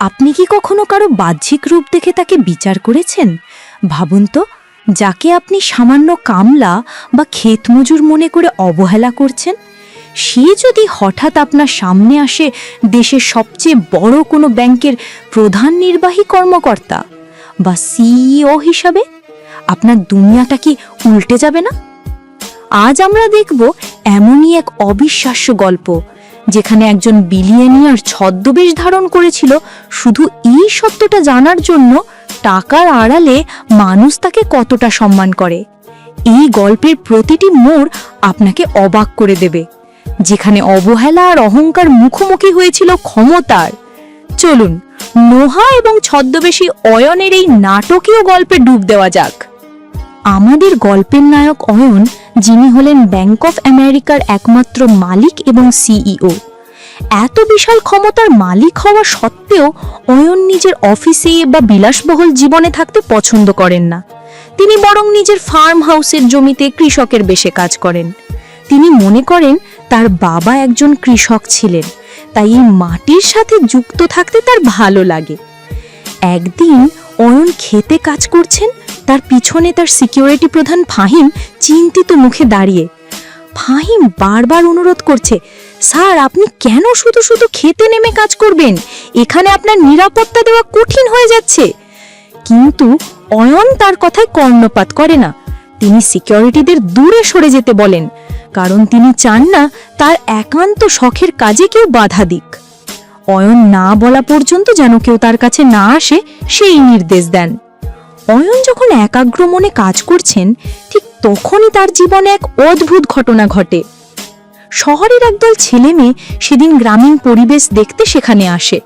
আপনি কি কখনো কারো বাহ্যিক রূপ দেখে তাকে বিচার করেছেন? ভাবুন তো, যাকে আপনি সামান্য কামলা বা ক্ষেতমজুর মনে করে অবহেলা করছেন, সে যদি হঠাৎ আপনার সামনে আসে দেশের সবচেয়ে বড় কোনো ব্যাংকের প্রধান নির্বাহী কর্মকর্তা বা সিইও হিসাবে, আপনার দুনিয়াটা কি উল্টে যাবে না? আজ আমরা দেখব এমনই এক অবিশ্বাস্য গল্প, যেখানে একজন বিলিয়নিয়ার ছদ্মবেশ ধারণ করেছিল শুধু এই সত্যটা জানার জন্য টাকার আড়ালে মানুষ তাকে কতটা সম্মান করে। এই গল্পের প্রতিটি মোড় আপনাকে অবাক করে দেবে, যেখানে অবহেলা আর অহংকার মুখোমুখি হয়েছিল ক্ষমতার। চলুন নোহা এবং ছদ্মবেশী অয়নের এই নাটকীয় গল্পে ডুব দেওয়া যাক। আমাদের গল্পের নায়ক অয়ন, যিনি হলেন ব্যাংক অফ আমেরিকার একমাত্র মালিক এবং সিইও। এত বিশাল ক্ষমতার মালিক হওয়া সত্ত্বেও অয়ন নিজের অফিসে বা বিলাসবহুল জীবনে থাকতে পছন্দ করেন না। তিনি বরং নিজের ফার্ম হাউসের জমিতে কৃষকের বেশে কাজ করেন। তিনি মনে করেন তার বাবা একজন কৃষক ছিলেন, তাই এই মাটির সাথে যুক্ত থাকতে তার ভালো লাগে। একদিন অয়ন খেতে কাজ করছেন, তার পিছনে তার সিকিউরিটি প্রধান ফাহিম চিন্তিত মুখে দাঁড়িয়ে। ফাহিম বারবার অনুরোধ করছে, স্যার, আপনি কেন শুধু শুধু খেতে নেমে কাজ করবেন? এখানে আপনার নিরাপত্তা দেওয়া কঠিন হয়ে যাচ্ছে। কিন্তু অয়ন তার কথায় কর্ণপাত করে না। তিনি সিকিউরিটিদের দূরে সরে যেতে বলেন, কারণ তিনি চান না তার একান্ত শখের কাজে কেউ বাধা দিক। অয়ন না বলা পর্যন্ত যেন কেউ তার কাছে না আসে, সেই নির্দেশ দেন। অয়ন যখন একাগ্র মনে কাজ করছেন, ঠিক তখনই তার জীবনে এক অদ্ভুত ঘটনা ঘটে। শহরের একদল ছেলে মেয়ে সেদিন গ্রামীণ পরিবেশ দেখতে সেখানে আসে।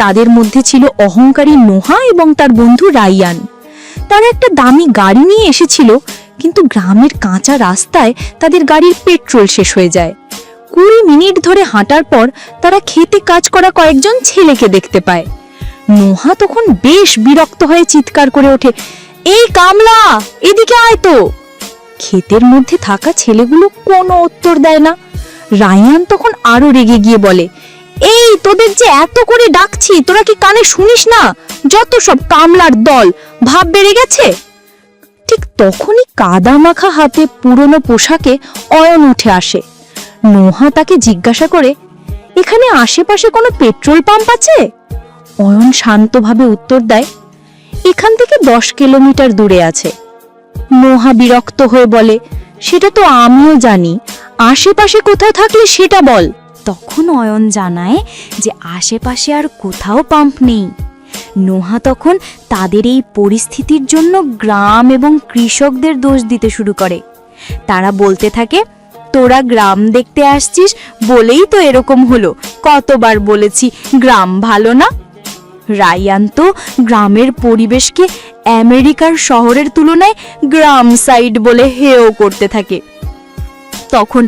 তাদের মধ্যে ছিল অহংকারী নোহা এবং তার বন্ধু রাইয়ান। তারা একটা দামি গাড়ি নিয়ে এসেছিল, কিন্তু গ্রামের কাঁচা রাস্তায় তাদের গাড়ির পেট্রোল শেষ হয়ে যায়। 20 মিনিট ধরে হাঁটার পর তারা খেতে কাজ করা কয়েকজন ছেলেকে দেখতে পায়। নোহা তখন বেশ বিরক্ত হয়ে চিৎকার করে ওঠে, এই কামলা, এদিকে আয় তো। ক্ষেতের মধ্যে থাকা ছেলেগুলো কোনো উত্তর দেয় না। রায়ান তখন আরো রেগে গিয়ে বলে, এই তোদের যে এত করে ডাকছি, তোরা কি কানে শুনিস না? যত সব কামলার দল, ভাব বেড়ে গেছে। ঠিক তখনই কাদা মাখা হাতে পুরনো পোশাকে অয়ন উঠে আসে। নোহা তাকে জিজ্ঞাসা করে, এখানে আশেপাশে কোনো পেট্রোল পাম্প আছে? অয়ন শান্তভাবে উত্তর দেয়, এখান থেকে 10 কিলোমিটার দূরে আছে। নোহা বিরক্ত হয়ে বলে, সেটা তো আমিও জানি, আশেপাশে কোথাও থাকলে সেটা বল। তখন অয়ন জানায় যে আশেপাশে আর কোথাও পাম্প নেই। নোহা তখন তাদের এই পরিস্থিতির জন্য গ্রাম এবং কৃষকদের দোষ দিতে শুরু করে। তারা বলতে থাকে, তোরা গ্রাম দেখতে আসছিস বলেই তো এরকম হলো, কতবার বলেছি গ্রাম ভালো না। রায়ান তো গ্রামের পরিবেশকে আমেরিকার শহরের তুলনায় গ্রাম সাইড বলে হেয় করতে থাকে। তখন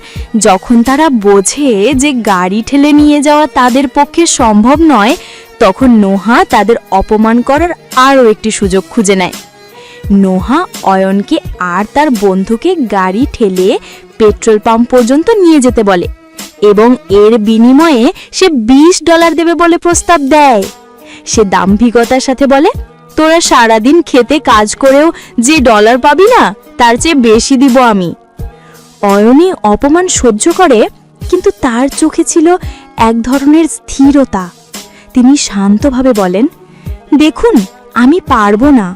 যখন তারা বোঝে যে গাড়ি ঠেলে নিয়ে যাওয়া তাদের পক্ষে সম্ভব নয়, তখন নোহা তাদের অপমান করার আরও একটি সুযোগ খুঁজে নেয়। নোহা অয়নকে আর তার বন্ধুকে গাড়ি ঠেলে পেট্রোল পাম্প পর্যন্ত নিয়ে যেতে বলে এবং এর বিনিময়ে সে $20 দেবে বলে প্রস্তাব দেয়। সে দাম্ভিকতার সাথে বলে, তোরা সারাদিন খেতে কাজ করেও যে ডলার পাবি না, তার চেয়ে বেশি দিব আমি। অয়নী অপমান সহ্য করে, কিন্তু তার চোখে ছিল এক ধরনের স্থিরতা। তিনি শান্তভাবে বলেন, দেখুন, আমি পারবো না।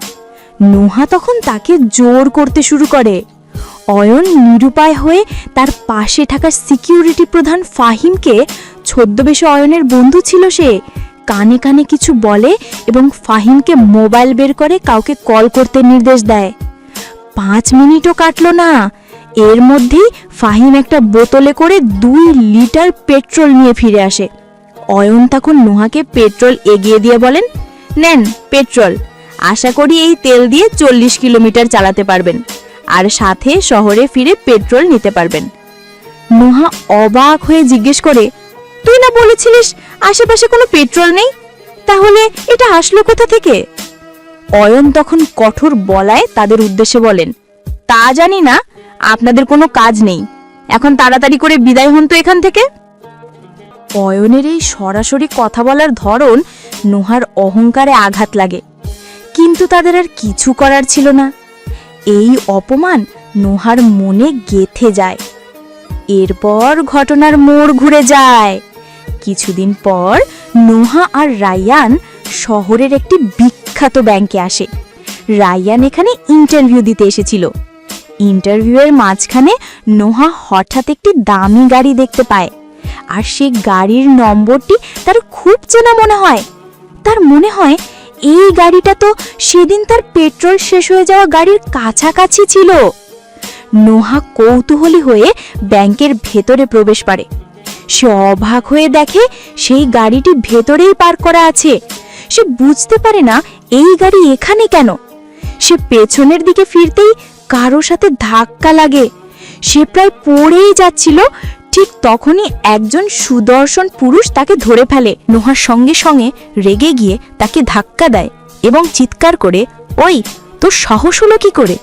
নোহা তখন তাকে জোর করতে শুরু করে। অয়ন নিরুপায় হয়ে তার পাশে থাকা সিকিউরিটি প্রধান ফাহিমকে, ছদ্মবেশে অয়নের বন্ধু ছিল সে, কানে কানে কিছু বলে এবং ফাহিমকে মোবাইল বের করে কাউকে কল করতে নির্দেশ দেয়। 5 মিনিটও কাটলো না, এর মধ্যেই ফাহিম একটা বোতলে করে 2 লিটার পেট্রোল নিয়ে ফিরে আসে। অয়ন তখন নোহাকে পেট্রোল এগিয়ে দিয়ে বলেন, নেন পেট্রোল, আশা করি এই তেল দিয়ে 40 কিলোমিটার চালাতে পারবেন, আর সাথে শহরে ফিরে পেট্রোল নিতে পারবেন। নোহা অবাক হয়ে জিজ্ঞেস করে, তুই না বলেছিলিস আশেপাশে কোনো পেট্রোল নেই, তাহলে এটা আসলো কোথা থেকে? অয়ন তখন কঠোর বলায় তাদের উদ্দেশ্যে বলেন, তা জানি না, আপনাদের কোনো কাজ নেই, এখন তাড়াতাড়ি করে বিদায় হন তো এখান থেকে। অয়নের এই সরাসরি কথা বলার ধরন নোহার অহংকারে আঘাত লাগে, কিন্তু তাদের আর কিছু করার ছিল না। এই অপমান নোহার মনে গেঁথে যায়। এরপর ঘটনার মোড় ঘুরে যায়। কিছুদিন পর নোহা আর রায়ান শহরের একটি বিখ্যাত ব্যাংকে আসে। রায়ান এখানে ইন্টারভিউ দিতে এসেছিল। ইন্টারভিউয়ের মাঝখানে নোহা হঠাৎ একটি দামি গাড়ি দেখতে পায়, আর সেই গাড়ির নম্বরটি তার খুব চেনা মনে হয়। তার মনে হয় এই গাড়িটা তো সেদিন তার পেট্রোল শেষ হয়ে যাওয়া গাড়ির কাছাকাছি ছিল। নোহা কৌতূহলী হয়ে ব্যাংকের ভেতরে প্রবেশ করে। সে অবাক হয়ে দেখে সেই গাড়িটি ভেতরেই পার্ক করা আছে। সে বুঝতে পারে না এই গাড়ি এখানে কেন। সে পেছনের দিকে ফিরতেই কারো সাথে ধাক্কা লাগে। সে প্রায় পড়েই যাচ্ছিল। ঠিক তখনই একজন সুদর্শন পুরুষ তাকে ধরে ফেলে। নোহার সঙ্গে সঙ্গে রেগে গিয়ে তাকে ধাক্কা দেয় এবং চিৎকার করে, ওই, তোর সাহস হলো কি করে?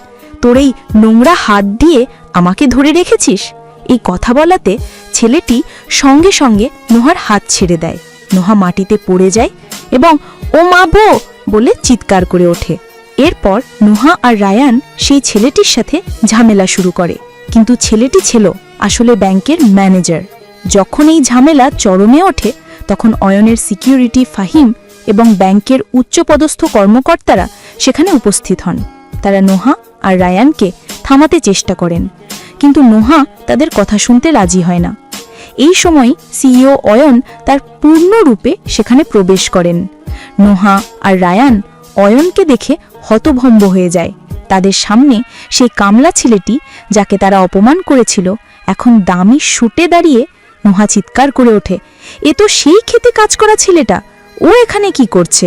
তোর এই নোংরা হাত দিয়ে আমাকে ধরে রেখেছিস? এই কথা বলাতে ছেলেটি সঙ্গে সঙ্গে নোহার হাত ছেড়ে দেয়। নোহা মাটিতে পড়ে যায় এবং ও মা বো বলে চিৎকার করে ওঠে। এরপর নোহা আর রায়ান সেই ছেলেটির সাথে ঝামেলা শুরু করে, কিন্তু ছেলেটি ছিল আসলে ব্যাংকের ম্যানেজার। যখন এই ঝামেলা চরমে ওঠে তখন অয়নের সিকিউরিটি ফাহিম এবং ব্যাংকের উচ্চপদস্থ কর্মকর্তারা সেখানে উপস্থিত হন। তারা নোহা আর রায়ানকে থামাতে চেষ্টা করেন, কিন্তু নোহা তাদের কথা শুনতে রাজি হয় না। এই সময় সিইও অয়ন তার পূর্ণরূপে সেখানে প্রবেশ করেন। নোহা আর রায়ান অয়নকে দেখে হতভম্ব হয়ে যায়। তাদের সামনে সেই কামলা ছেলেটি যাকে তারা অপমান করেছিল এখন দামি শুটে দাঁড়িয়ে। নোহা চিৎকার করে ওঠে, এ তো সেই খেতে কাজ করা ছেলেটা, ও এখানে কি করছে?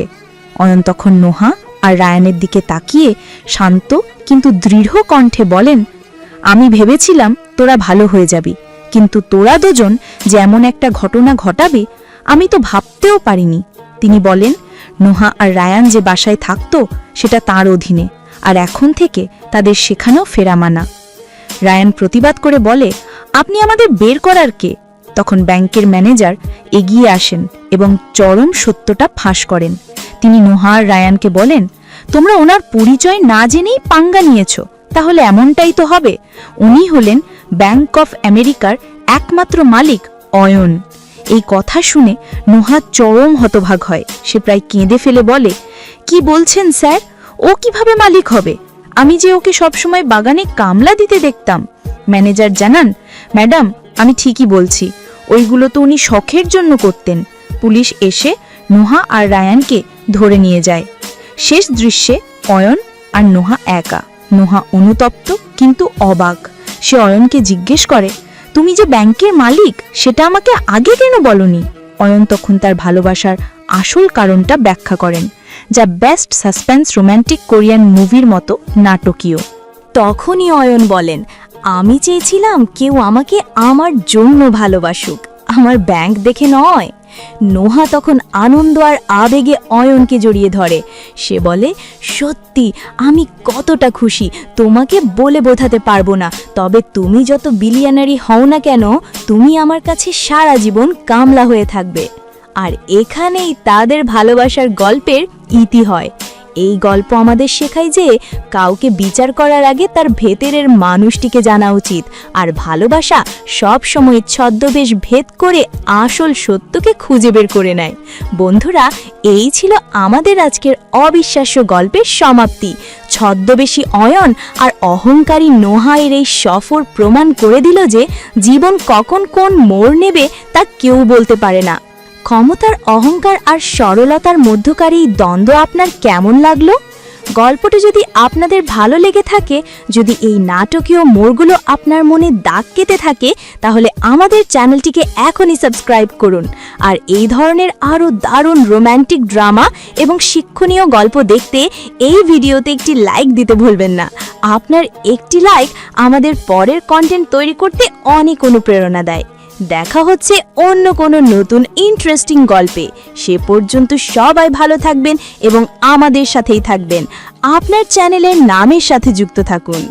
অয়ন তখন নোহা আর রায়ানের দিকে তাকিয়ে শান্ত কিন্তু দৃঢ় কণ্ঠে বলেন, আমি ভেবেছিলাম তোরা ভালো হয়ে যাবি, কিন্তু তোরা দুজন যে এমন একটা ঘটনা ঘটাবে আমি তো ভাবতেও পারিনি। তিনি বলেন, নোহা আর রায়ান যে বাসায় থাকতো সেটা তার অধীনে, আর এখন থেকে তাদের সেখানেও ফেরা মানা। রায়ান প্রতিবাদ করে বলে, আপনি আমাদের বের করার কে? তখন ব্যাংকের ম্যানেজার এগিয়ে আসেন এবং চরম সত্যটা ফাঁস করেন। তিনি নোহা আর রায়ানকে বলেন, তোমরা ওনার পরিচয় না জেনেই পাঙ্গা নিয়েছ, তাহলে এমনটাই তো হবে। উনি হলেন ব্যাংক অফ আমেরিকার একমাত্র মালিক অয়ন। এই কথা শুনে নোহা চরম হতভাগ হয়। সে প্রায় কেঁদে ফেলে বলে, কি বলছেন স্যার? ও কিভাবে মালিক হবে? আমি যে ওকে সবসময় বাগানে কামলা দিতে দেখতাম। ম্যানেজার জানান, ম্যাডাম, আমি ঠিকই বলছি, ওইগুলো তো উনি শখের জন্য করতেন। পুলিশ এসে নোহা আর রায়ানকে ধরে নিয়ে যায়। শেষ দৃশ্যে অয়ন আর নোহা একা। নোহা অনুতপ্ত কিন্তু অবাক। সে অয়নকে জিজ্ঞেস করে, তুমি যে ব্যাংকের মালিক সেটা আমাকে আগে কেন বলনি? অয়ন তখন তার ভালোবাসার আসল কারণটা ব্যাখ্যা করেন, যা বেস্ট সাসপেন্স রোম্যান্টিক কোরিয়ান মুভির মতো নাটকীয়। তখনই অয়ন বলেন, আমি চেয়েছিলাম কেউ আমাকে আমার জন্য ভালোবাসুক, আমার ব্যাংক দেখে নয়। নোহা তখন আনন্দ আর আবেগে অয়নকে জড়িয়ে ধরে। সে বলে, সত্যি আমি কতটা খুশি তোমাকে বলে বোঝাতে পারবো না। তবে তুমি যত বিলিয়নারি হও না কেন, তুমি আমার কাছে সারা জীবন কামলা হয়ে থাকবে। আর এখানেই তাদের ভালোবাসার গল্পের ইতি হয়। এই গল্প আমাদের শেখায় যে কাউকে বিচার করার আগে তার ভেতরের মানুষটিকে জানা উচিত, আর ভালোবাসা সব সময় ছদ্মবেশ ভেদ করে আসল সত্যকে খুঁজে বের করে নেয়। বন্ধুরা, এই ছিল আমাদের আজকের অবিশ্বাস্য গল্পের সমাপ্তি। ছদ্মবেশী অয়ন আর অহংকারী নোহায়ের এই সফর প্রমাণ করে দিল যে জীবন কখন কোন মোড় নেবে তা কেউ বলতে পারে না। ক্ষমতার অহংকার আর সরলতার মধ্যকার এই দ্বন্দ্ব আপনার কেমন লাগলো? গল্পটি যদি আপনাদের ভালো লেগে থাকে, যদি এই নাটকীয় মোড়গুলো আপনার মনে দাগ কেটে থাকে, তাহলে আমাদের চ্যানেলটিকে এখনই সাবস্ক্রাইব করুন। আর এই ধরনের আরও দারুণ রোম্যান্টিক ড্রামা এবং শিক্ষণীয় গল্প দেখতে এই ভিডিওতে একটি লাইক দিতে ভুলবেন না। আপনার একটি লাইক আমাদের পরের কন্টেন্ট তৈরি করতে অনেক অনুপ্রেরণা দেয়। দেখা হচ্ছে অন্য কোনো নতুন ইন্টারেস্টিং গল্পে। সে পর্যন্ত সবাই ভালো থাকবেন এবং আমাদের সাথেই থাকবেন। আপনার চ্যানেলের নামের সাথে যুক্ত থাকুন।